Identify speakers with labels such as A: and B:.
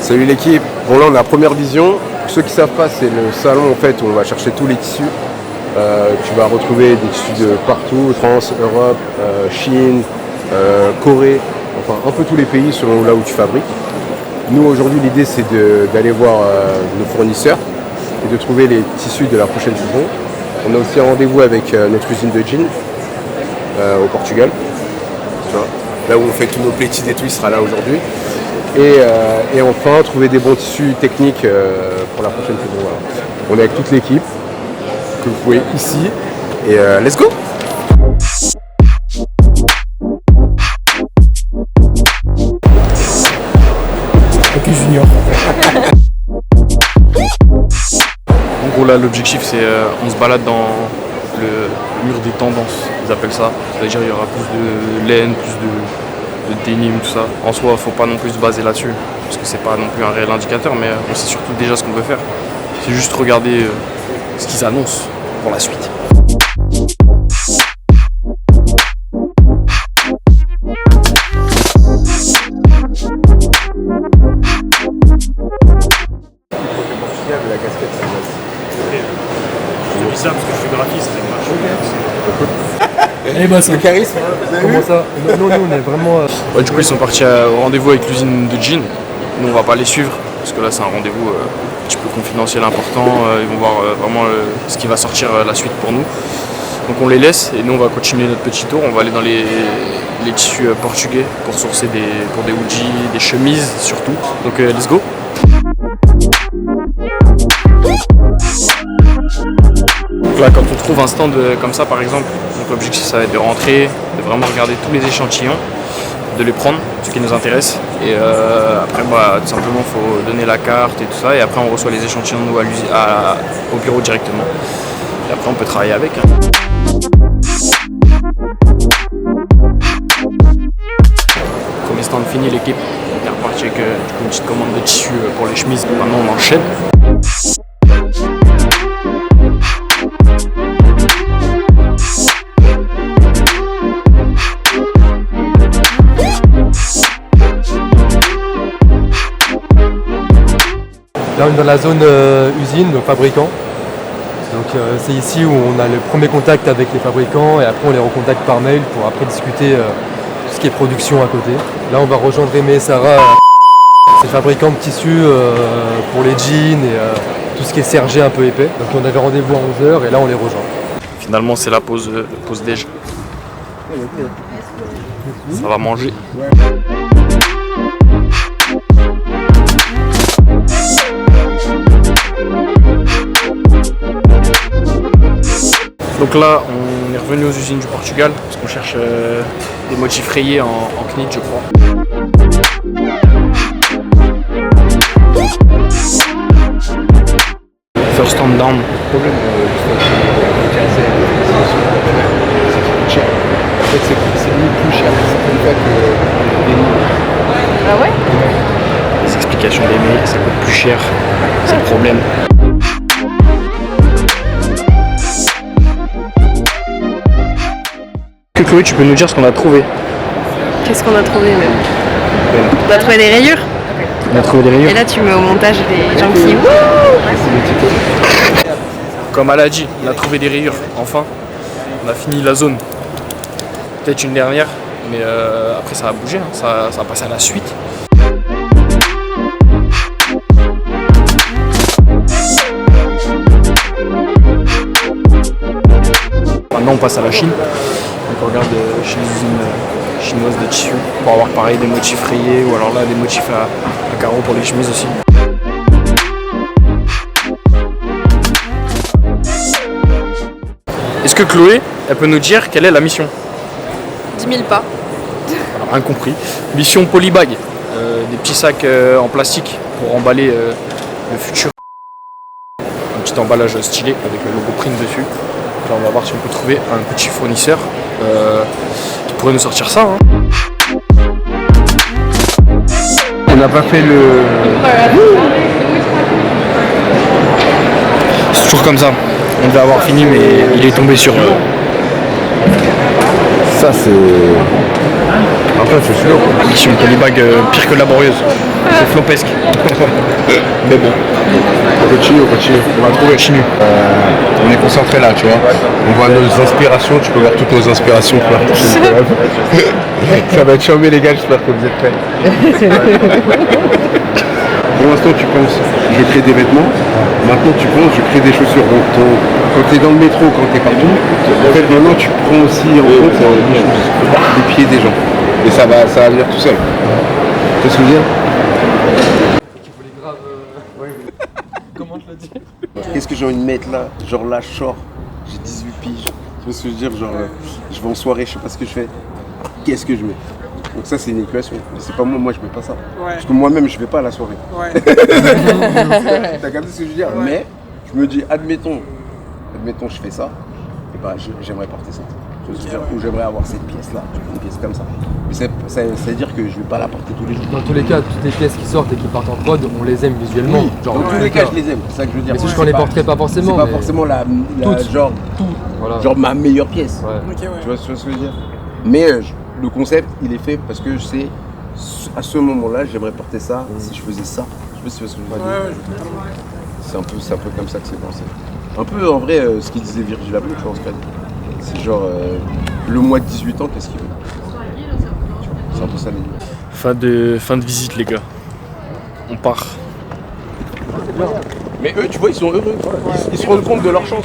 A: Salut l'équipe. Bon là on a la première vision. Pour ceux qui ne savent pas, c'est le salon en fait où on va chercher tous les tissus. Tu vas retrouver des tissus de partout, France, Europe, Chine, Corée, enfin un peu tous les pays selon là où tu fabriques. Nous aujourd'hui l'idée c'est d'aller voir nos fournisseurs et de trouver les tissus de la prochaine saison. On a aussi un rendez-vous avec notre usine de jeans au Portugal. Là où on fait tous nos plaisirs et tout, il sera là aujourd'hui. Et enfin, trouver des bons tissus techniques pour la prochaine saison. Voilà. On est avec toute l'équipe que vous voyez ici. Et let's go!
B: Ok, Junior.
C: En gros, là, l'objectif, c'est on se balade dans le mur des tendances, ils appellent ça. C'est-à-dire il y aura plus de laine, plus de denim, tout ça. En soi, faut pas non plus se baser là-dessus, parce que c'est pas non plus un réel indicateur, mais on sait surtout déjà ce qu'on veut faire. C'est juste regarder ce qu'ils annoncent pour la suite.
A: La casquette, ça
C: Je dis ça parce que je suis graphiste.
B: Eh bah c'est un
A: charisme.
B: Comment ça? Non, nous on est vraiment...
C: Ouais, du coup, ils sont partis au rendez-vous avec l'usine de jeans. Nous, on va pas les suivre, parce que là, c'est un rendez-vous un petit peu confidentiel important. Ils vont voir vraiment ce qui va sortir la suite pour nous. Donc on les laisse et nous, on va continuer notre petit tour. On va aller dans les tissus portugais pour sourcer pour des hoodies, des chemises surtout. Donc let's go! Donc là, quand on trouve un stand comme ça par exemple, l'objectif ça va être de rentrer, de vraiment regarder tous les échantillons, de les prendre, ce qui nous intéresse. Et après, tout simplement, il faut donner la carte et tout ça. Et après, on reçoit les échantillons nous, au bureau directement. Et après, on peut travailler avec. Premier stand fini, l'équipe est repartie avec une petite commande de tissu pour les chemises. Maintenant, on enchaîne.
B: Là on est dans la zone usine, donc fabricant. Donc c'est ici où on a le premier contact avec les fabricants et après on les recontacte par mail pour après discuter tout ce qui est production à côté. Là on va rejoindre Aimé et Sarah, c'est le fabricant de tissus pour les jeans et tout ce qui est sergé un peu épais. Donc on avait rendez-vous à 11h et là on les rejoint.
C: Finalement c'est la pause déj. Ça va manger. Donc là, on est revenu aux usines du Portugal parce qu'on cherche des motifs rayés en knit, je crois. First stand down.
A: Le problème c'est limite plus cher. C'est une fois que
D: Ah ouais?
C: Les explications d'Aimé, ça coûte plus cher. C'est le problème. Chloé, tu peux nous dire ce qu'on a trouvé?
D: Qu'est-ce qu'on a trouvé même? On a trouvé des rayures.
C: On a trouvé des rayures.
D: Et là tu mets au montage les gens qui...
C: Comme elle a dit, on a trouvé des rayures, enfin. On a fini la zone. Peut-être une dernière, mais après ça va bouger, hein. Ça va passer à la suite. Maintenant on passe à la Chine. Donc on regarde chez les usines chinoises de tissus pour avoir pareil des motifs rayés ou alors là des motifs à carreaux pour les chemises aussi. Est-ce que Chloé, elle peut nous dire quelle est la mission?
D: 10 000 pas.
C: Alors, rien compris. Mission polybag, des petits sacs en plastique pour emballer le futur. Un petit emballage stylé avec le logo print dessus. Là, on va voir si on peut trouver un petit fournisseur qui pourrait nous sortir ça. Hein.
A: on n'a pas fait le...
C: C'est toujours comme ça. On devait avoir fini mais il est tombé sur
A: Ça, c'est. Enfin, c'est sûr.
C: Mission polybag pire que laborieuse. C'est flopesque.
A: Mais bon. On continue. On va trouver. On est concentré là, tu vois. On voit nos inspirations. Tu peux voir toutes nos inspirations pour la prochaine collab. Ça va être charmé, les gars. J'espère que vous êtes prêts. Pour l'instant, tu penses, je crée des vêtements. Maintenant, tu penses, je crée des chaussures. Donc, quand tu es dans le métro, quand tu es partout, en fait, maintenant, tu prends aussi en compte les pieds des gens. Et ça va venir tout seul. Tu vois ce que je veux dire?
B: Comment te le dis?
A: Qu'est-ce que j'ai envie de mettre là? Genre là, je sors, j'ai 18 piges. Tu vois ce que je veux dire? Genre, je vais en soirée, je sais pas ce que je fais. Qu'est-ce que je mets? Donc ça, c'est une équation. Mais c'est pas moi je mets pas ça. Ouais. Parce que moi-même, je vais pas à la soirée. Ouais. T'as capté ce que je veux dire? Ouais. Mais je me dis, admettons, je fais ça, et bah j'aimerais porter ça. Tu vois ce que je veux dire? Ou j'aimerais avoir cette pièce-là, une pièce comme ça. Mais ça veut dire que je vais pas la porter tous les jours.
B: Dans tous les cas, toutes les pièces qui sortent et qui partent en prod, on les aime visuellement.
A: Oui, genre, dans tous les cas, je les aime, c'est ça que je veux dire.
B: Mais c'est juste qu'on les porterait pas forcément.
A: C'est pas forcément genre tout. Voilà. Genre ma meilleure pièce. Ouais. Okay, ouais. Tu vois ce que je veux dire? Mais le concept, il est fait parce que je sais, à ce moment-là, j'aimerais porter ça si je faisais ça. Je sais pas si tu vois ce que je veux dire. Ouais, c'est un peu comme ça que c'est pensé. Un peu en vrai, ce qu'il disait Virgil Abloh, je pense. C'est genre, le mois de 18 ans, qu'est-ce qu'il veut? C'est un peu ça les
C: Fin de visite, les gars. On part.
A: Mais eux, tu vois, ils sont heureux. Ils se rendent compte de leur chance.